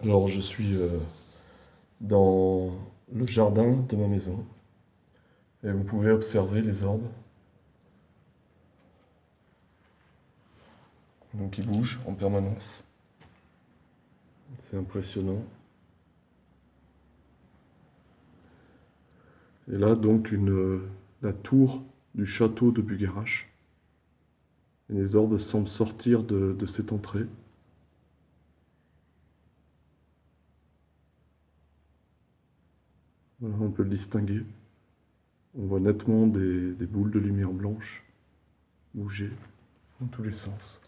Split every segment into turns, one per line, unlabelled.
Alors je suis dans le jardin de ma maison et vous pouvez observer les orbes. Donc ils bougent en permanence. C'est impressionnant. Et là donc la tour du château de Buguerache. Et les orbes semblent sortir de cette entrée. Voilà, on peut le distinguer. On voit nettement des boules de lumière blanche bouger dans tous les sens.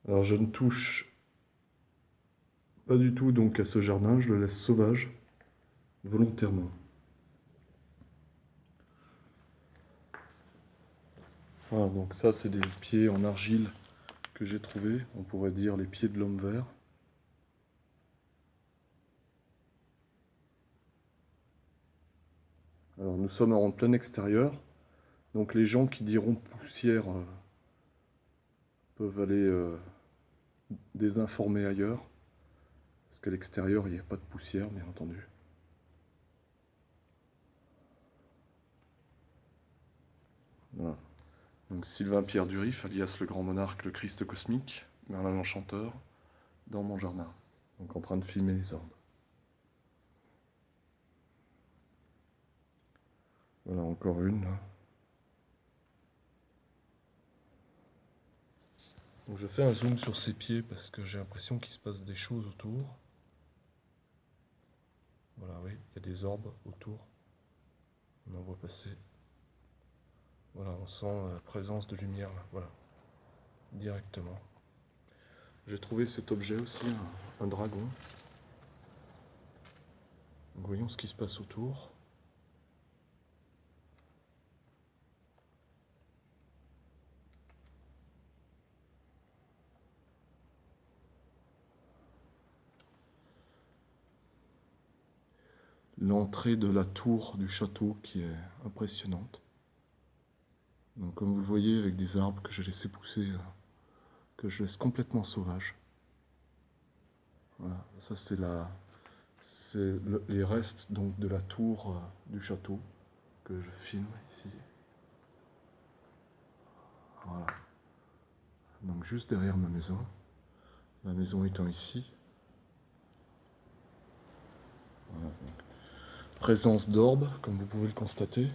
Alors je ne touche pas du tout donc à ce jardin, je le laisse sauvage, volontairement. Voilà, donc ça c'est des pieds en argile que j'ai trouvés, on pourrait dire les pieds de l'homme vert. Alors nous sommes en plein extérieur, donc les gens qui diront poussière peuvent aller désinformer ailleurs, parce qu'à l'extérieur il n'y a pas de poussière bien entendu. Voilà. Donc Sylvain Pierre Durif, alias le grand monarque, le Christ cosmique, Merlin l'Enchanteur, dans mon jardin, donc en train de filmer les orbes. Voilà encore une là. Donc je fais un zoom sur ses pieds parce que j'ai l'impression qu'il se passe des choses autour. Voilà, oui, il y a des orbes autour. On en voit passer. Voilà, on sent la présence de lumière là, voilà, directement. J'ai trouvé cet objet aussi, un dragon. Donc voyons ce qui se passe autour. L'entrée de la tour du château qui est impressionnante. Donc comme vous le voyez avec des arbres que j'ai laissé pousser, que je laisse complètement sauvages. Voilà, ça c'est les restes donc de la tour du château que je filme ici. Voilà. Donc juste derrière ma maison étant ici. Voilà. Présence d'orbes, comme vous pouvez le constater.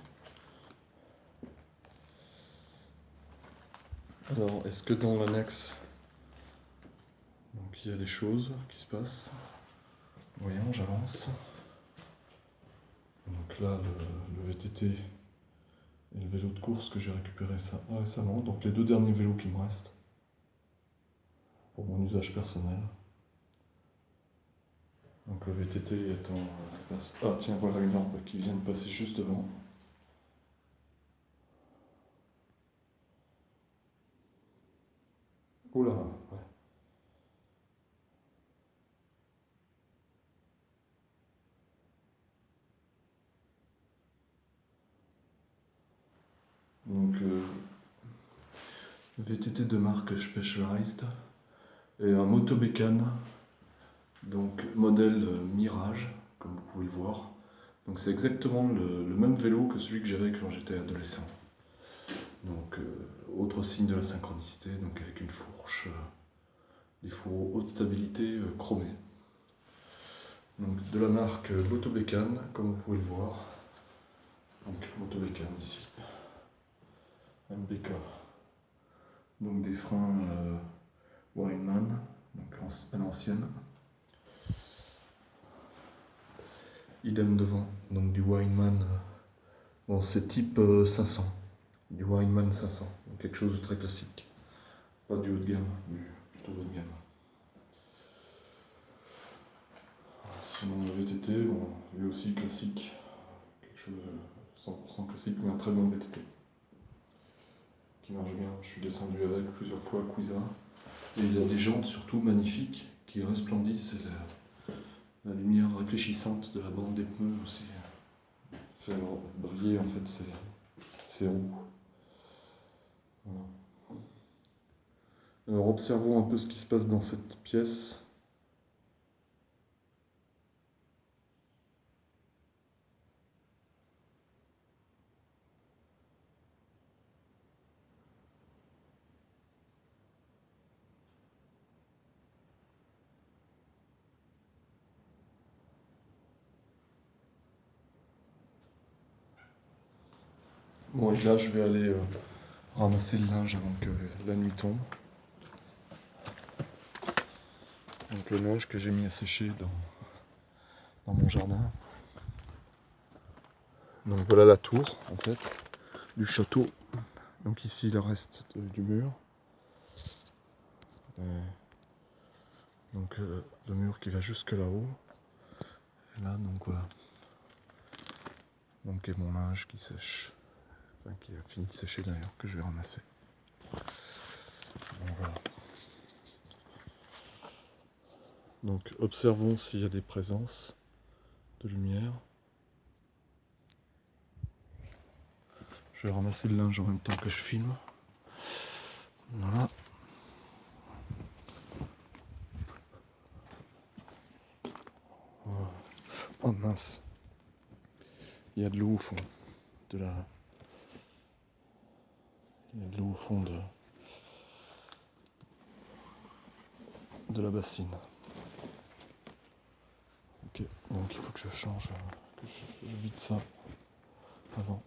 Alors, est-ce que dans l'annexe, donc il y a des choses qui se passent? Voyons, j'avance. Donc là, le VTT et le vélo de course que j'ai récupéré ça récemment. Donc les deux derniers vélos qui me restent pour mon usage personnel. Donc le VTT étant... Ah tiens, voilà une orbe qui vient de passer juste devant. Oula, ouais. Donc VTT de marque Specialized et un motobécane, donc modèle Mirage, comme vous pouvez le voir. Donc c'est exactement le même vélo que celui que j'avais quand j'étais adolescent. Donc autre signe de la synchronicité, donc avec une fourche, des fourreaux haute stabilité chromés. Donc de la marque Motobécane, comme vous pouvez le voir. Donc Motobécane ici. MBK. Donc des freins Weinmann, donc à l'ancienne. Idem devant, donc du Weinmann. Bon, c'est type 500. Du Weinmann 500, donc quelque chose de très classique. Pas du haut de gamme, plutôt haut de gamme. Sinon le VTT, bon, lui aussi classique. Quelque chose de 100% classique, mais un très bon VTT. Qui marche bien. Je suis descendu avec plusieurs fois à Cuisa. Et il y a des jantes surtout magnifiques qui resplendissent et la lumière réfléchissante de la bande des pneus aussi fait briller en fait ces roues. Voilà. Alors observons un peu ce qui se passe dans cette pièce. Bon, et là je vais aller ramasser le linge avant que la nuit tombe. Donc le linge que j'ai mis à sécher dans mon jardin. Donc voilà la tour en fait du château. Donc ici le reste du mur. Donc le mur qui va jusque là-haut. Et là donc voilà. Donc et mon linge qui sèche. Enfin qui a fini de sécher d'ailleurs, que je vais ramasser. Donc voilà. Donc observons s'il y a des présences de lumière. Je vais ramasser le linge en même temps que je filme. Voilà. Oh mince. Il y a de l'eau au fond de la. Il y a de l'eau au fond de la bassine. Ok, donc il faut que je change, que je vide ça avant.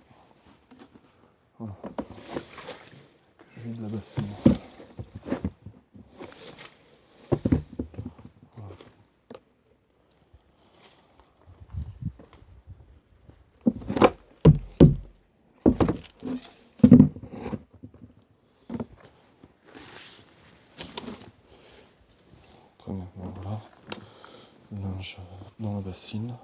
Voilà. Je vide la bassine. Voilà. Très bien, bon, voilà. Le linge dans la bassine.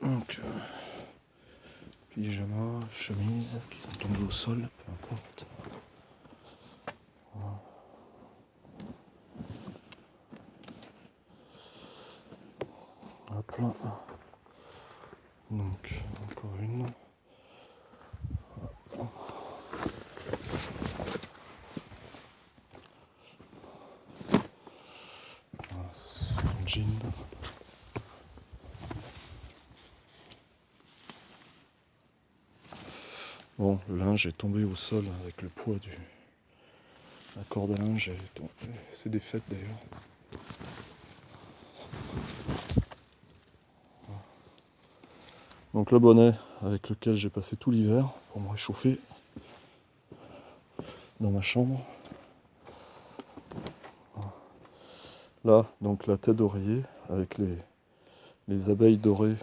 Donc, pyjama, chemise qui sont tombées au sol, peu importe. Voilà. Hop là. Donc, encore une. Voilà, son jean. Bon, le linge est tombé au sol avec le poids du. La corde à linge, c'est défaite d'ailleurs. Donc le bonnet avec lequel j'ai passé tout l'hiver pour me réchauffer dans ma chambre. Là, donc la tête d'oreiller avec les abeilles dorées,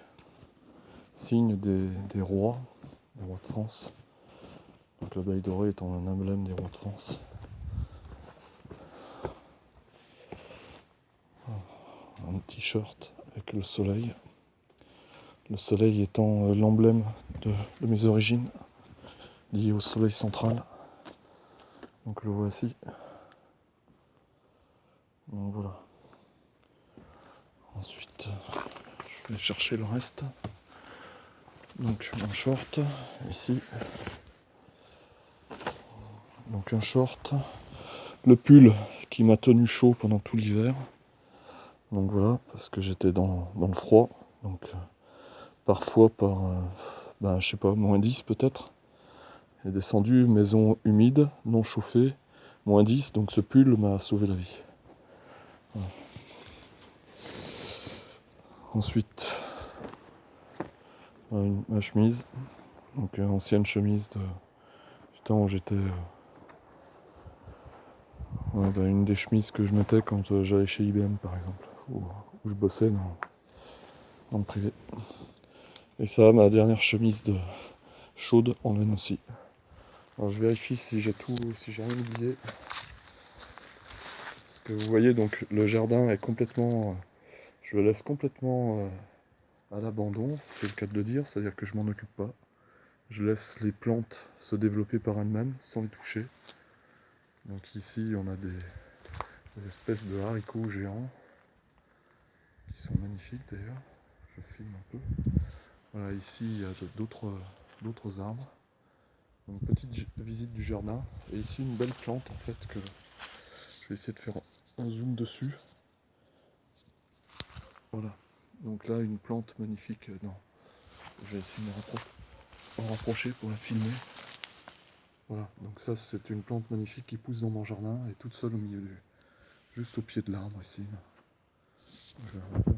signe des rois de France. Donc l'abeille dorée étant un emblème des rois de France. Un t-shirt avec le soleil. Le soleil étant l'emblème de mes origines, lié au soleil central. Donc le voici. Donc voilà. Ensuite, je vais chercher le reste. Donc mon short, ici. Donc un short. Le pull qui m'a tenu chaud pendant tout l'hiver. Donc voilà, parce que j'étais dans le froid. Donc parfois par, je sais pas, -10 peut-être. Est descendu, maison humide, non chauffée, -10, donc ce pull m'a sauvé la vie. Voilà. Ensuite, ma chemise, donc ancienne chemise du temps où j'étais. Une des chemises que je mettais quand j'allais chez IBM par exemple, où je bossais dans le privé. Et ça, ma dernière chemise chaude en laine aussi. Alors je vérifie si j'ai rien oublié. Parce que vous voyez, donc le jardin est complètement. Je le laisse complètement à l'abandon, c'est le cas de le dire, c'est-à-dire que je m'en occupe pas. Je laisse les plantes se développer par elles-mêmes sans les toucher. Donc ici on a des espèces de haricots géants qui sont magnifiques d'ailleurs. Je filme un peu. Voilà, ici il y a d'autres arbres. Donc petite visite du jardin. Et ici une belle plante en fait que je vais essayer de faire un zoom dessus. Voilà. Donc là une plante magnifique. Non, je vais essayer de m'en rapprocher pour la filmer. Voilà, donc ça c'est une plante magnifique qui pousse dans mon jardin et toute seule au milieu juste au pied de l'arbre ici. Je vais refaire un peu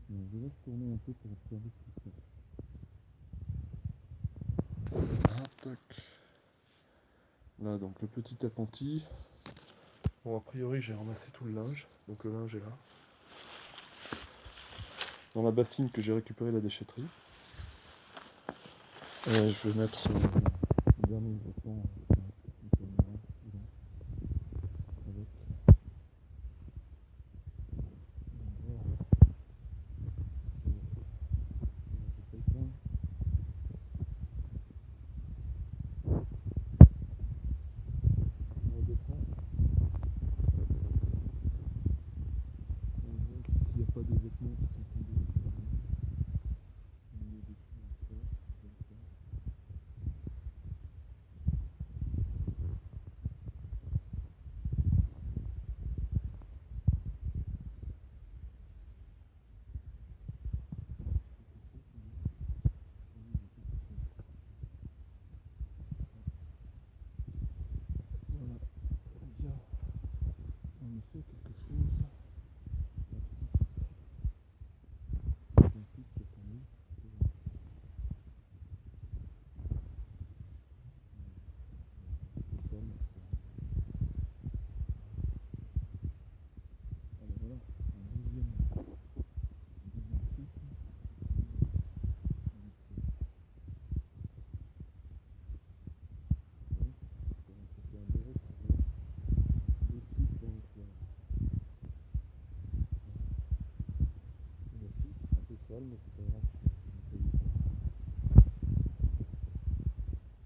donc je laisse tourner un peu pour observer ce qui se passe. Voilà, tac. Là donc le petit appentis. Bon a priori j'ai ramassé tout le linge, donc le linge est là. Dans la bassine que j'ai récupéré la déchetterie. Je vais mettre le dernier vêtement avec. J'ai fait le plein. Je redescends. S'il n'y a pas des vêtements qui sont tombés au milieu des trous, voilà, il y a en effet quelque chose. C'est un slip qui est tombé. Le sol, mais c'est pas grave. Alors voilà, un deuxième slip. Donc ça fait un beau recouvert. Deux slips dans le fleur. Voici, un peu sale, mais c'est pas grave.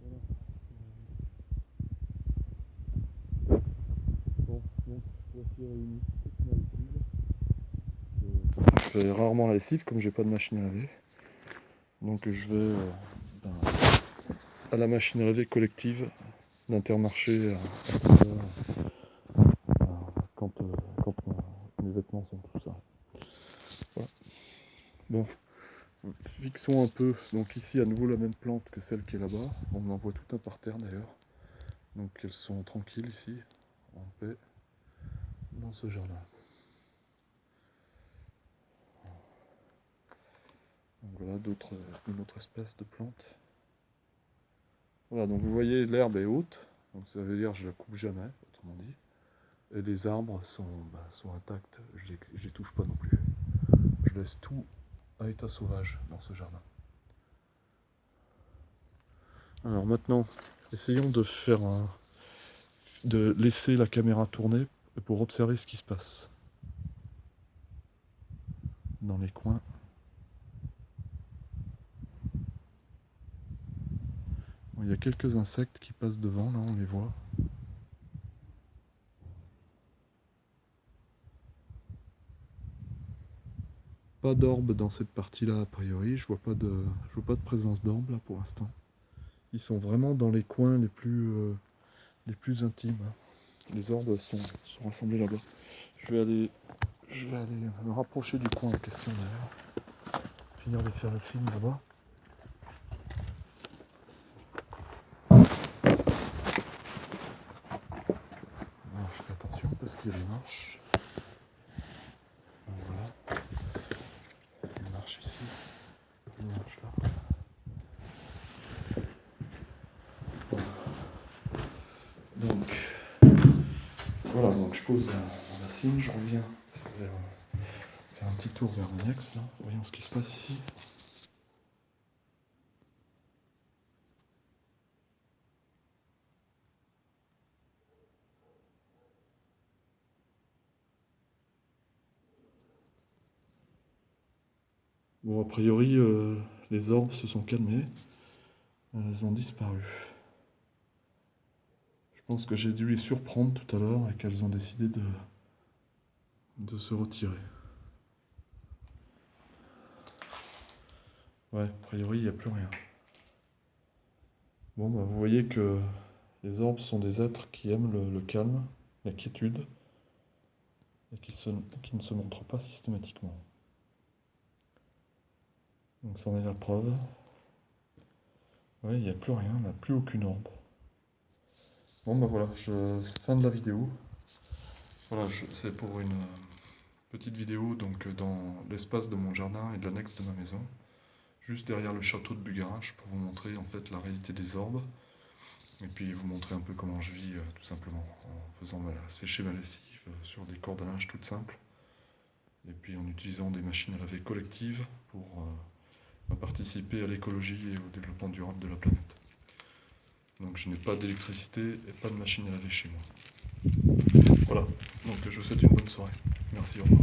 Voilà. Bon, donc voici réuni toute ma lessive. Je fais rarement la lessive comme j'ai pas de machine à laver. Donc je vais à la machine à laver collective d'Intermarché quand mes vêtements sont tout ça. Voilà. Bon, fixons un peu. Donc ici à nouveau la même plante que celle qui est là-bas. On en voit tout un parterre d'ailleurs. Donc elles sont tranquilles ici, en paix, dans ce jardin. Donc voilà une autre espèce de plante. Voilà, donc vous voyez l'herbe est haute, donc ça veut dire que je la coupe jamais, autrement dit. Et les arbres sont intacts, je les touche pas non plus. Je laisse tout à état sauvage dans ce jardin. Alors maintenant, essayons de laisser la caméra tourner pour observer ce qui se passe dans les coins. Bon, il y a quelques insectes qui passent devant, là on les voit. Pas d'orbe dans cette partie-là a priori, je vois pas de présence d'orbe là pour l'instant. Ils sont vraiment dans les coins les plus intimes. Les orbes sont rassemblés là-bas. Je vais aller me rapprocher du coin en question d'ailleurs. Finir de faire le film là-bas. Alors, je fais attention parce qu'il y a des marches. Donc, voilà. Une marche ici. Une marche là. Donc voilà, donc je pose la bassine, je reviens faire un petit tour vers l'annexe là. Voyons ce qui se passe ici. Bon, a priori, les orbes se sont calmés. Elles ont disparu. Je pense que j'ai dû les surprendre tout à l'heure et qu'elles ont décidé de se retirer. Ouais, a priori, il n'y a plus rien. Bon, bah, vous voyez que les orbes sont des êtres qui aiment le calme, la quiétude, et qui ne se montrent pas systématiquement. Donc, c'en est la preuve. Ouais, il n'y a plus rien, il n'y a plus aucune orbe. Bon, bah voilà, fin de la vidéo. Voilà, c'est pour une petite vidéo donc dans l'espace de mon jardin et de l'annexe de ma maison, juste derrière le château de Bugarache, pour vous montrer en fait la réalité des orbes, et puis vous montrer un peu comment je vis tout simplement, en faisant sécher ma lessive sur des cordes à linge toutes simples, et puis en utilisant des machines à laver collectives pour participer à l'écologie et au développement durable de la planète. Donc je n'ai pas d'électricité et pas de machine à laver chez moi. Voilà, donc je vous souhaite une bonne soirée. Merci, au revoir.